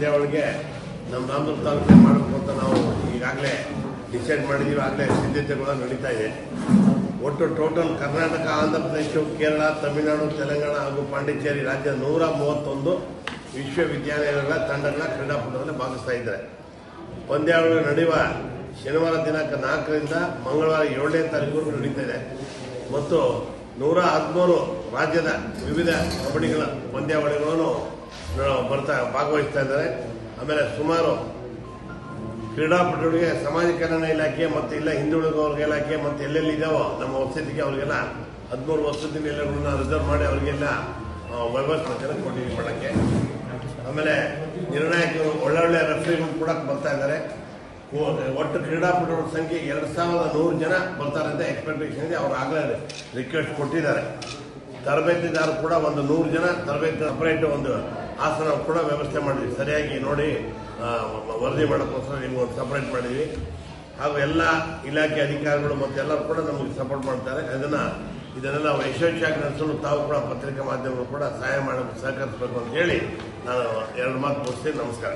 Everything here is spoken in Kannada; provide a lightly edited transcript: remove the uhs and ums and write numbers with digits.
ಪಂದ್ಯಾವಳಿಗೆ ನಮ್ಮ ರಾಮದುರ್ಗ ತಾಲೂಕಿಗೆ ಮಾಡಬೇಕು ಅಂತ ನಾವು ಈಗಾಗಲೇ ಡಿಸೈಡ್ ಮಾಡಿದ್ದೀವಿ. ಆಗಲೇ ಸಿದ್ಧತೆಗಳು ನಡೀತಾ ಇದೆ. ಒಟ್ಟು ಟೋಟಲ್ ಕರ್ನಾಟಕ, ಆಂಧ್ರ ಪ್ರದೇಶ, ಕೇರಳ, ತಮಿಳುನಾಡು, ತೆಲಂಗಾಣ ಹಾಗೂ ಪಾಂಡಿಚೇರಿ ರಾಜ್ಯದ 131 ವಿಶ್ವವಿದ್ಯಾಲಯಗಳ ತಂಡಗಳ ಕ್ರೀಡಾಪಟುಗಳಲ್ಲಿ ಭಾಗಿಸ್ತಾ ಇದ್ದಾರೆ. ಪಂದ್ಯಾವಳಿಗಳು ನಡೆಯುವ ಶನಿವಾರ ದಿನಾಂಕ 4ರಿಂದ ಮಂಗಳವಾರ 7ನೇ ತಾರೀಕು ನಡೀತಾ ಇದೆ ಮತ್ತು 113 ರಾಜ್ಯದ ವಿವಿಧ ಕಬಡ್ಡಿಗಳ ಪಂದ್ಯಾವಳಿಗಳನ್ನು ಭಾಗವಹಿಸ್ತಾ ಇದ್ದಾರೆ. ಆಮೇಲೆ ಸುಮಾರು ಕ್ರೀಡಾಪಟುಗಳಿಗೆ ಸಮಾಜ ಕಲ್ಯಾಣ ಇಲಾಖೆ ಮತ್ತು ಇಲ್ಲ ಹಿಂದುಳಿದ ಇಲಾಖೆ ಮತ್ತು ಎಲ್ಲೆಲ್ಲಿ ಇದಾವೋ ನಮ್ಮ ವಸತಿಗೆ ಅವರಿಗೆಲ್ಲ 13 ವಸತಿ ನಿಲಯಗಳನ್ನ ರಿಸರ್ವ್ ಮಾಡಿ ಅವರಿಗೆಲ್ಲ ವ್ಯವಸ್ಥೆ ಕೊಟ್ಟಿದ್ದೀವಿ ಮಾಡೋಕ್ಕೆ. ಆಮೇಲೆ ನಿರ್ಣಾಯಕರು ಒಳ್ಳೊಳ್ಳೆ ರೆಫ್ರಿಗಳು ಕೂಡ ಬರ್ತಾ ಇದ್ದಾರೆ. ಒಟ್ಟು ಕ್ರೀಡಾಪಟುಗಳ ಸಂಖ್ಯೆ 2100 ಜನ ಬರ್ತಾರೆ ಅಂತ ಎಕ್ಸ್ಪೆಕ್ಟೇಷನ್ ಇದೆ. ಅವರು ಆಗಲೇ ರಿಕ್ವೆಸ್ಟ್ ಕೊಟ್ಟಿದ್ದಾರೆ. ತರಬೇತಿದಾರರು ಕೂಡ ಒಂದು 100 ಜನ ತರಬೇತಿ ಸಪರೇಟ್ ಒಂದು ಆಸನ ಕೂಡ ವ್ಯವಸ್ಥೆ ಮಾಡಿದ್ವಿ. ಸರಿಯಾಗಿ ನೋಡಿ ವರದಿ ಮಾಡೋಕ್ಕೋಸ್ಕರ ನಿಮ್ಗೆ ಒಂದು ಸಪರೇಟ್ ಮಾಡಿದ್ವಿ. ಹಾಗೂ ಎಲ್ಲ ಇಲಾಖೆ ಅಧಿಕಾರಿಗಳು ಮತ್ತು ಎಲ್ಲರೂ ಕೂಡ ನಮಗೆ ಸಪೋರ್ಟ್ ಮಾಡ್ತಾರೆ. ಇದನ್ನೆಲ್ಲ ಯಶಸ್ವಿಯಾಗಿ ನಡೆಸಲು ತಾವು ಕೂಡ ಪತ್ರಿಕಾ ಮಾಧ್ಯಮಗಳು ಕೂಡ ಸಹಾಯ ಮಾಡಬೇಕು, ಸಹಕರಿಸಬೇಕು ಅಂತ ಹೇಳಿ ನಾನು 2 ಮಾತು ಮುಗಿಸ್ತೀನಿ. ನಮಸ್ಕಾರ.